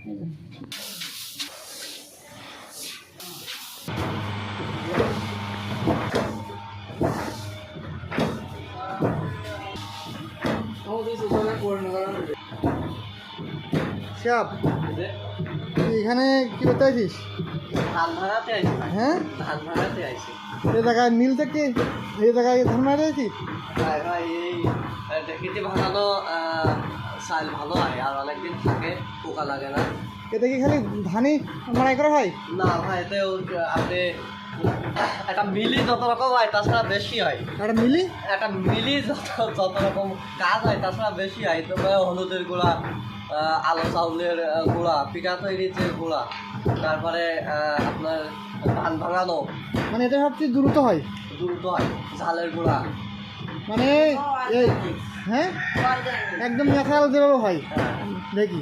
শিয়াব, এখানে কি করতে আছিস? ধান ভাড়াতে আইছি। হ্যাঁ, ধান ভাড়াতে আইছি। এই জায়গায় নীল থেকে এই জায়গায় ধান মারা আছিস? ভাই ভাই এই খেতে ভাঙানো চাল ভালো হয় আর অনেকদিন থাকে, পোকা লাগে না। এতে কি খালি ধানই মারাই করা হয়? না ভাই, এতে আপনি একটা মিলি যত রকম হয় তাছাড়া বেশি হয়। একটা মিলি? একটা মিলি যত রকম কাজ হয় তাছাড়া বেশি হয়। তোমার হলুদের গুঁড়া, আলো চাউলের গুঁড়া, পিঠা তৈরির যে গুঁড়া, তারপরে আপনার ধান ভাঙানো, মানে এটা সবচেয়ে দ্রুত হয়, দ্রুত হয়। ঝালের গুঁড়া, মানে এই হ্যাঁ একদম ন্যাচারাল যেভাবে হয় দেখি।